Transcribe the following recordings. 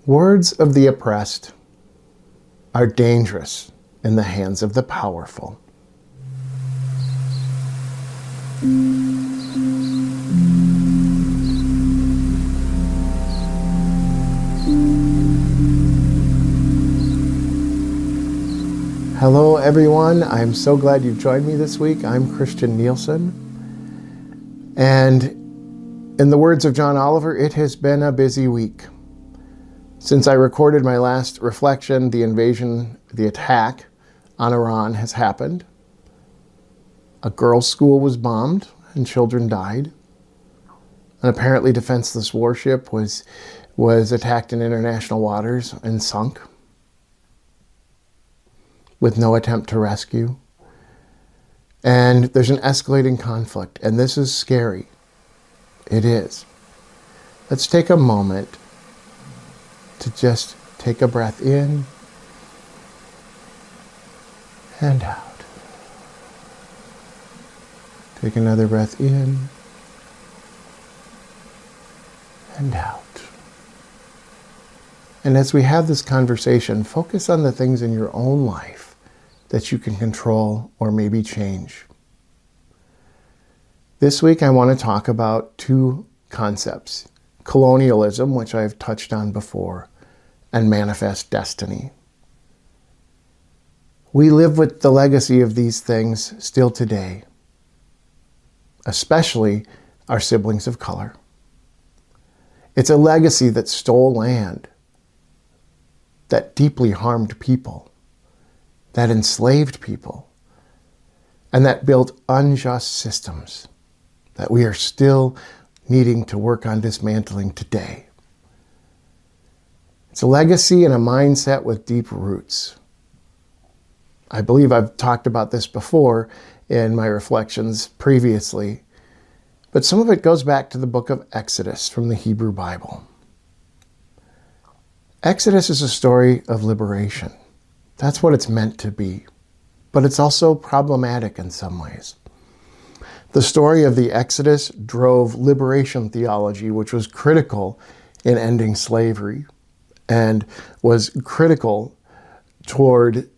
Words of the oppressed are dangerous in the hands of the powerful. Hello everyone, I'm so glad you've joined me this week. I'm Christian Nielsen, and in the words of John Oliver, it has been a busy week. Since I recorded my last reflection, the attack on Iran has happened. A girls' school was bombed and children died. An apparently defenseless warship was attacked in international waters and sunk with no attempt to rescue. And there's an escalating conflict, and this is scary. It is. Let's take a moment to just take a breath in and out. Take another breath in and out. And as we have this conversation, focus on the things in your own life that you can control or maybe change. This week I want to talk about two concepts: colonialism, which I've touched on before, and manifest destiny. We live with the legacy of these things still today, especially our siblings of color. It's a legacy that stole land, that deeply harmed people, that enslaved people, and that built unjust systems that we are still needing to work on dismantling today. It's a legacy and a mindset with deep roots. I believe I've talked about this before in my reflections previously, but some of it goes back to the book of Exodus from the Hebrew Bible. Exodus is a story of liberation. That's what it's meant to be, but it's also problematic in some ways. The story of the Exodus drove liberation theology, which was critical in ending slavery, and was critical toward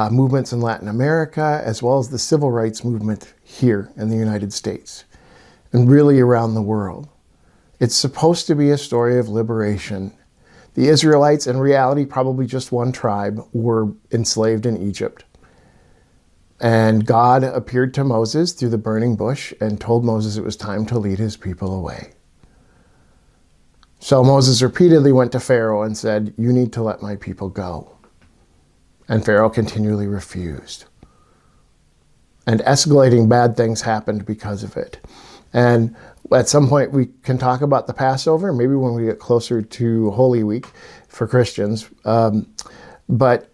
movements in Latin America, as well as the civil rights movement here in the United States, and really around the world. It's supposed to be a story of liberation. The Israelites, in reality, probably just one tribe, were enslaved in Egypt. And God appeared to Moses through the burning bush and told Moses it was time to lead his people away. So Moses repeatedly went to Pharaoh and said, "You need to let my people go." And Pharaoh continually refused. And escalating bad things happened because of it. And at some point we can talk about the Passover, maybe when we get closer to Holy Week for Christians. But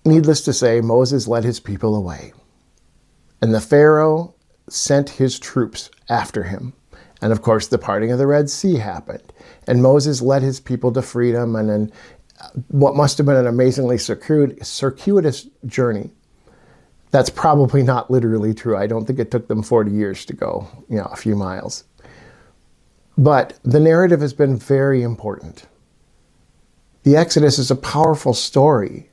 needless to say, Moses led his people away. And the Pharaoh sent his troops after him. And of course, the parting of the Red Sea happened. And Moses led his people to freedom, and then what must have been an amazingly circuitous journey. That's probably not literally true. I don't think it took them 40 years to go, a few miles. But the narrative has been very important. The Exodus is a powerful story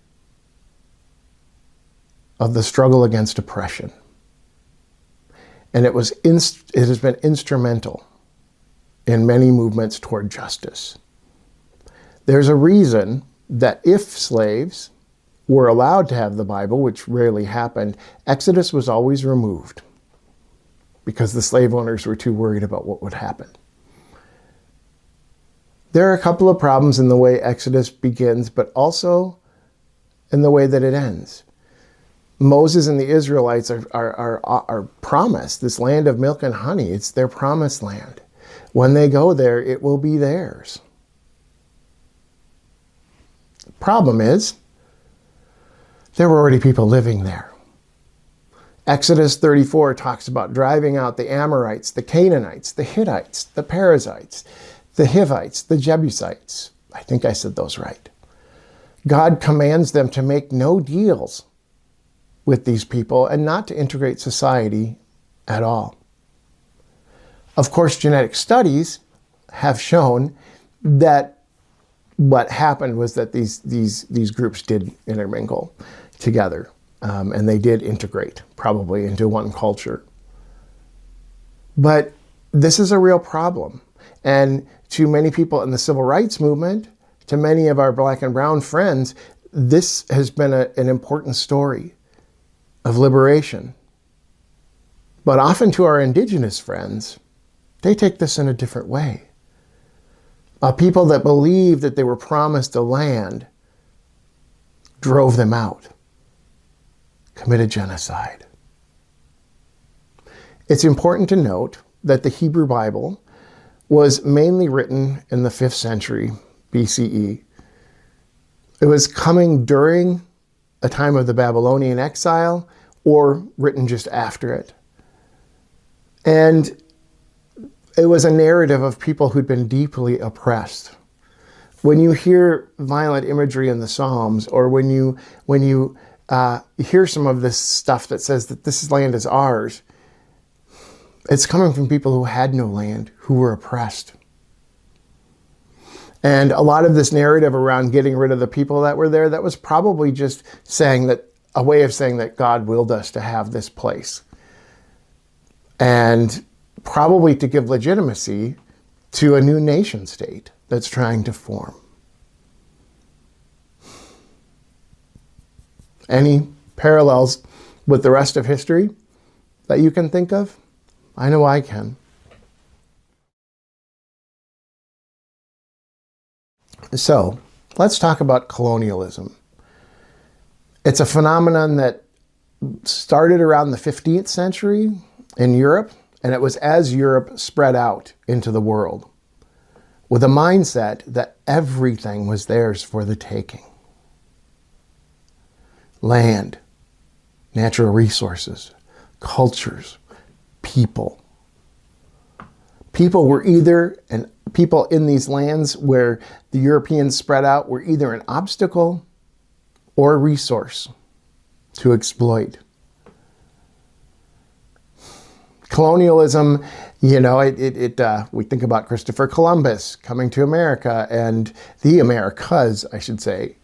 of the struggle against oppression. And it has been instrumental in many movements toward justice. There's a reason that if slaves were allowed to have the Bible, which rarely happened, Exodus was always removed because the slave owners were too worried about what would happen. There are a couple of problems in the way Exodus begins, but also in the way that it ends. Moses and the Israelites are promised this land of milk and honey. It's their promised land. When they go there, it will be theirs. The problem is, there were already people living there. Exodus 34 talks about driving out the Amorites, the Canaanites, the Hittites, the Perizzites, the Hivites, the Jebusites. I think I said those right. God commands them to make no deals with these people and not to integrate society at all. Of course, genetic studies have shown that what happened was that these groups did intermingle together, and they did integrate probably into one culture. But this is a real problem. And to many people in the civil rights movement, to many of our black and brown friends, this has been an important story of liberation. But often to our indigenous friends, they take this in a different way. People that believed that they were promised a land drove them out, committed genocide. It's important to note that the Hebrew Bible was mainly written in the 5th century BCE. It was coming during a time of the Babylonian exile or written just after it. And it was a narrative of people who'd been deeply oppressed. When you hear violent imagery in the Psalms, or when you hear some of this stuff that says that this land is ours, it's coming from people who had no land, who were oppressed. And a lot of this narrative around getting rid of the people that were there, that was probably just saying that, a way of saying that God willed us to have this place. And probably to give legitimacy to a new nation state that's trying to form. Any parallels with the rest of history that you can think of? I know I can. So, let's talk about colonialism. It's a phenomenon that started around the 15th century in Europe, and it was as Europe spread out into the world with a mindset that everything was theirs for the taking. Land, natural resources, cultures, people. People were and people in these lands where the Europeans spread out were either an obstacle or a resource to exploit. Colonialism, we think about Christopher Columbus coming to America and the Americas, I should say,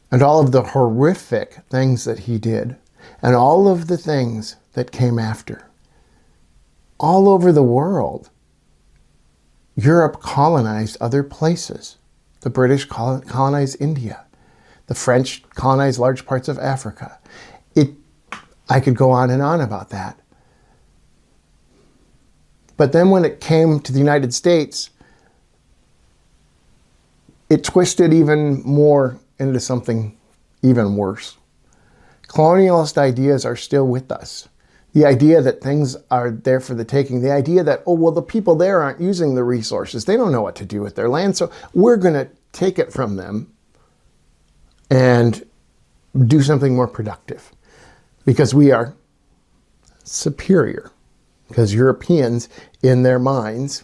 and all of the horrific things that he did, and all of the things that came after. All over the world, Europe colonized other places. The British colonized India. The French colonized large parts of Africa. I could go on and on about that. But then when it came to the United States, it twisted even more into something even worse. Colonialist ideas are still with us. The idea that things are there for the taking. The idea that, the people there aren't using the resources. They don't know what to do with their land, so we're going to take it from them and do something more productive because we are superior. Because Europeans, in their minds,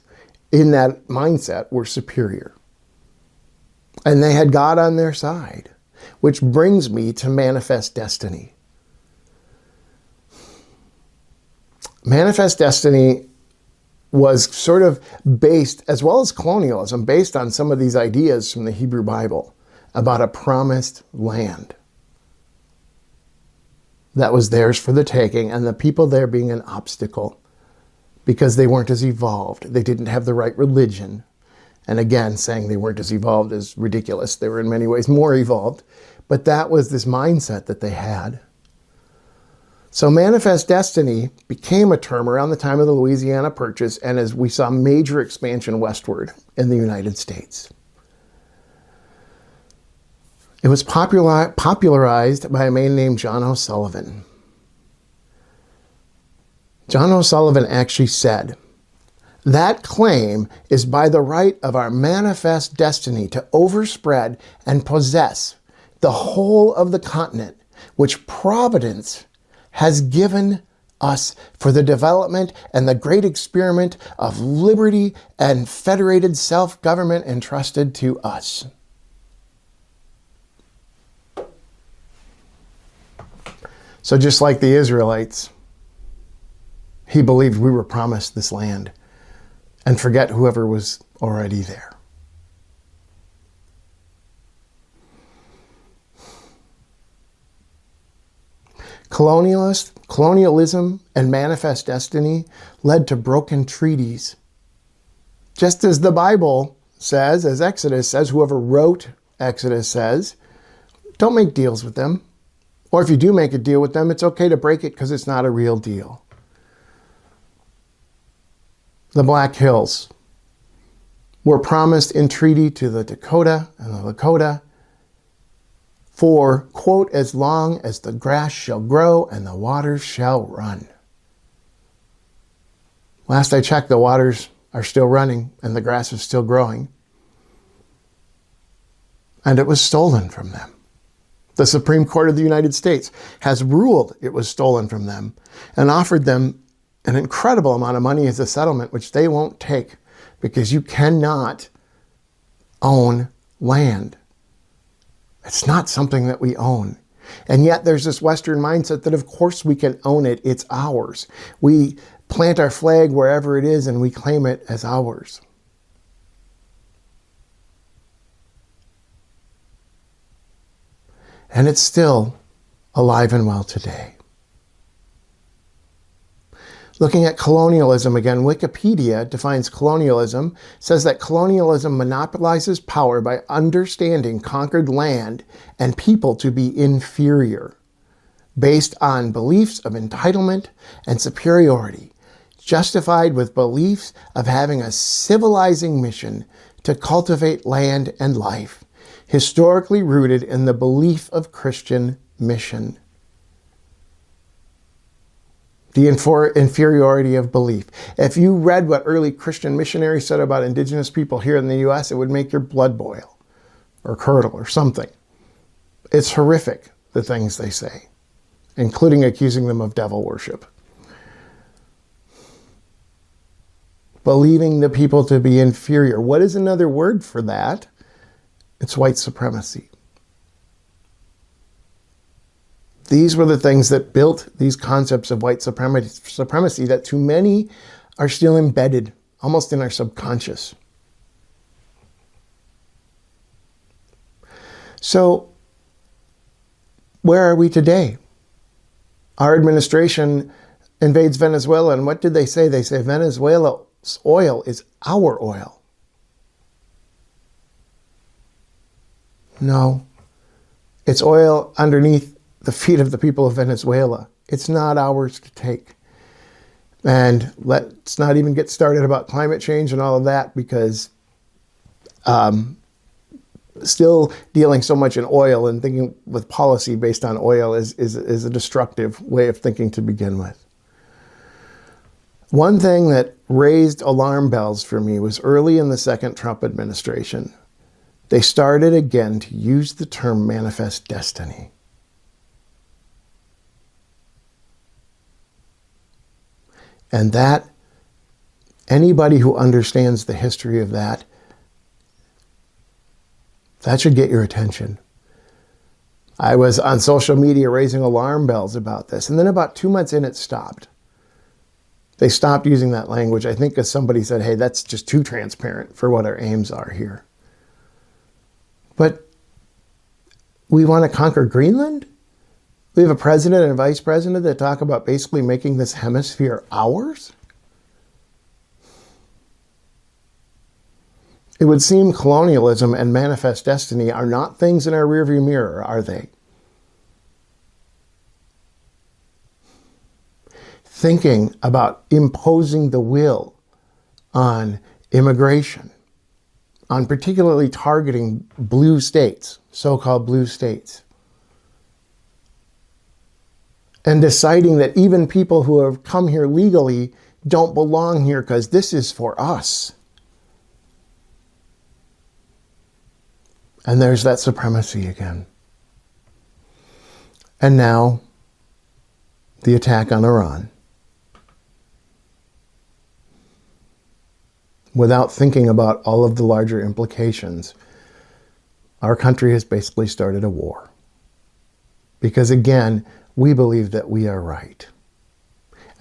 in that mindset, were superior. And they had God on their side, which brings me to Manifest Destiny. Manifest Destiny was sort of based, as well as colonialism, based on some of these ideas from the Hebrew Bible about a promised land that was theirs for the taking, and the people there being an obstacle because they weren't as evolved. They didn't have the right religion. And again, saying they weren't as evolved is ridiculous. They were in many ways more evolved. But that was this mindset that they had. So Manifest Destiny became a term around the time of the Louisiana Purchase, and as we saw major expansion westward in the United States. It was popularized by a man named John O'Sullivan. John O'Sullivan actually said, "That claim is by the right of our manifest destiny to overspread and possess the whole of the continent, which Providence has given us for the development and the great experiment of liberty and federated self-government entrusted to us." So just like the Israelites, he believed we were promised this land, and forget whoever was already there. Colonialism and manifest destiny led to broken treaties. Just as the Bible says, as Exodus says, whoever wrote Exodus says, don't make deals with them. Or if you do make a deal with them, it's okay to break it because it's not a real deal. The Black Hills were promised in treaty to the Dakota and the Lakota for, quote, as long as the grass shall grow and the waters shall run. Last I checked, the waters are still running and the grass is still growing. And it was stolen from them. The Supreme Court of the United States has ruled it was stolen from them and offered them an incredible amount of money as a settlement, which they won't take because you cannot own land. It's not something that we own. And yet there's this Western mindset that of course we can own it. It's ours. We plant our flag wherever it is and we claim it as ours. And it's still alive and well today. Looking at colonialism again, Wikipedia defines colonialism, says that colonialism monopolizes power by understanding conquered land and people to be inferior, based on beliefs of entitlement and superiority, justified with beliefs of having a civilizing mission to cultivate land and life, historically rooted in the belief of Christian mission. The inferiority of belief. If you read what early Christian missionaries said about indigenous people here in the U.S., it would make your blood boil or curdle or something. It's horrific, the things they say, including accusing them of devil worship. Believing the people to be inferior. What is another word for that? It's white supremacy. These were the things that built these concepts of white supremacy that to many are still embedded, almost in our subconscious. So, where are we today? Our administration invades Venezuela, and what did they say? They say Venezuela's oil is our oil. No, it's oil underneath the feet of the people of Venezuela. It's not ours to take. And let's not even get started about climate change and all of that, because still dealing so much in oil and thinking with policy based on oil is a destructive way of thinking to begin with. One thing that raised alarm bells for me was early in the second Trump administration. They started again to use the term manifest destiny. And that, anybody who understands the history of that should get your attention. I was on social media raising alarm bells about this, and then about 2 months in, it stopped. They stopped using that language, I think because somebody said, hey, that's just too transparent for what our aims are here. But we want to conquer Greenland? We have a president and a vice president that talk about basically making this hemisphere ours? It would seem colonialism and manifest destiny are not things in our rearview mirror, are they? Thinking about imposing the will on immigration, on particularly targeting blue states, so-called blue states, and deciding that even people who have come here legally don't belong here because this is for us. And there's that supremacy again. And now, the attack on Iran. Without thinking about all of the larger implications, our country has basically started a war. Because again, we believe that we are right.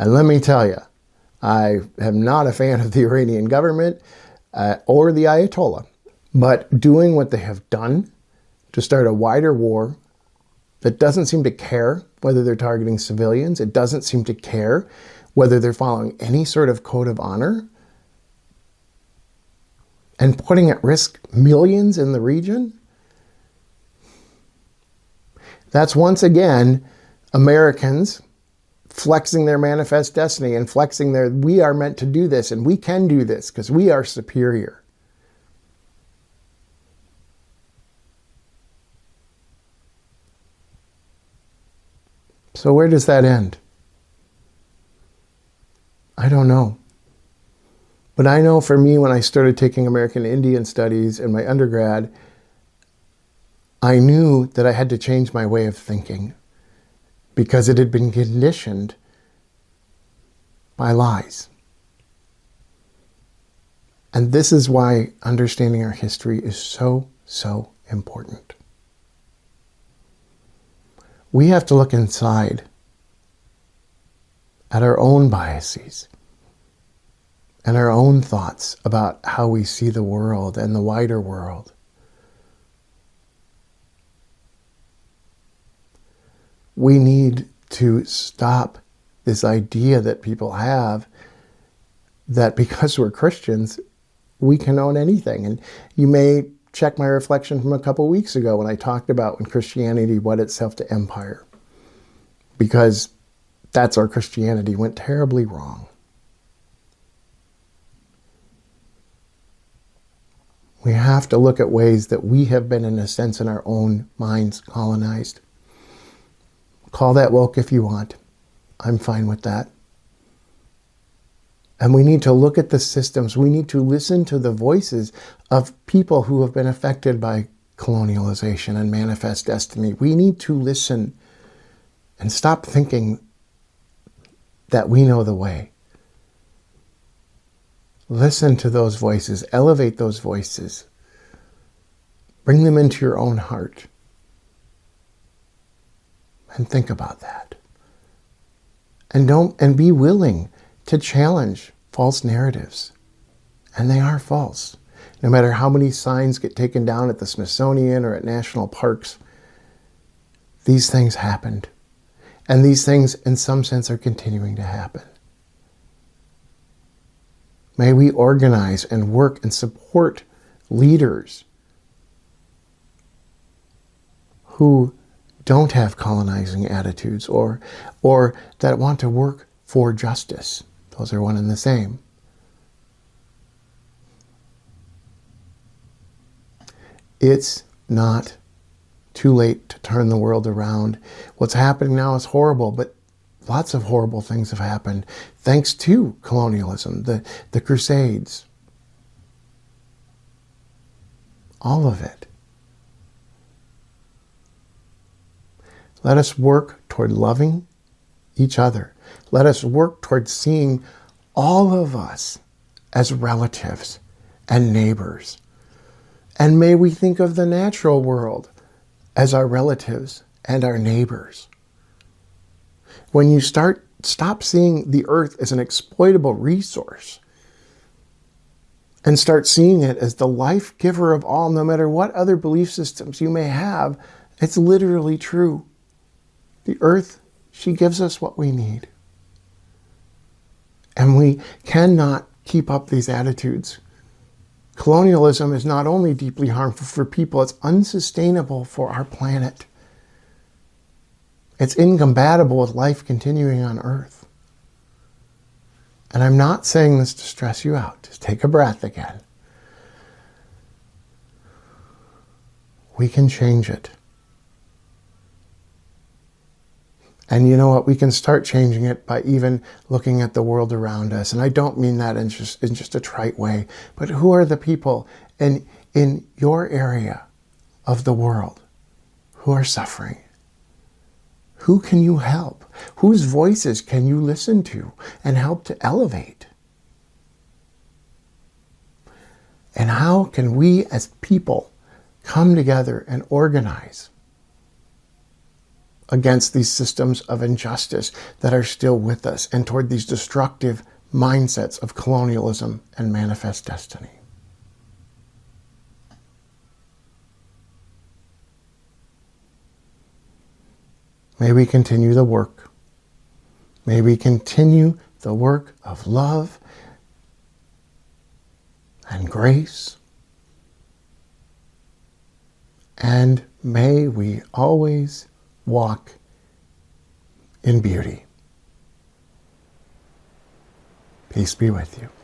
And let me tell you, I am not a fan of the Iranian government or the Ayatollah. But doing what they have done to start a wider war that doesn't seem to care whether they're targeting civilians. It doesn't seem to care whether they're following any sort of code of honor and putting at risk millions in the region. That's once again Americans flexing their manifest destiny and flexing their, we are meant to do this and we can do this because we are superior. So where does that end? I don't know. But I know for me, when I started taking American Indian studies in my undergrad, I knew that I had to change my way of thinking because it had been conditioned by lies. And this is why understanding our history is so, so important. We have to look inside at our own biases and our own thoughts about how we see the world and the wider world. We need to stop this idea that people have that because we're Christians, we can own anything. And you may check my reflection from a couple weeks ago when I talked about when Christianity wed itself to empire. Because that's our Christianity went terribly wrong. We have to look at ways that we have been, in a sense, in our own minds, colonized. Call that woke if you want. I'm fine with that. And we need to look at the systems. We need to listen to the voices of people who have been affected by colonialization and manifest destiny. We need to listen and stop thinking that we know the way. Listen to those voices. Elevate those voices. Bring them into your own heart. And think about that. And be willing to challenge false narratives. And they are false. No matter how many signs get taken down at the Smithsonian or at national parks, these things happened. And these things, in some sense, are continuing to happen. May we organize and work and support leaders who don't have colonizing attitudes or that want to work for justice. Those are one and the same. It's not too late to turn the world around. What's happening now is horrible, but lots of horrible things have happened thanks to colonialism, the Crusades. All of it. Let us work toward loving each other. Let us work toward seeing all of us as relatives and neighbors. And may we think of the natural world as our relatives and our neighbors. When you stop seeing the earth as an exploitable resource and start seeing it as the life giver of all, no matter what other belief systems you may have, it's literally true. The earth, she gives us what we need. And we cannot keep up these attitudes. Colonialism is not only deeply harmful for people, it's unsustainable for our planet. It's incompatible with life continuing on Earth. And I'm not saying this to stress you out. Just take a breath again. We can change it. And you know what? We can start changing it by even looking at the world around us. And I don't mean that in just a trite way. But who are the people in your area of the world who are suffering? Who can you help? Whose voices can you listen to and help to elevate? And how can we as people come together and organize against these systems of injustice that are still with us and toward these destructive mindsets of colonialism and manifest destiny? May we continue the work. May we continue the work of love and grace. And may we always walk in beauty. Peace be with you.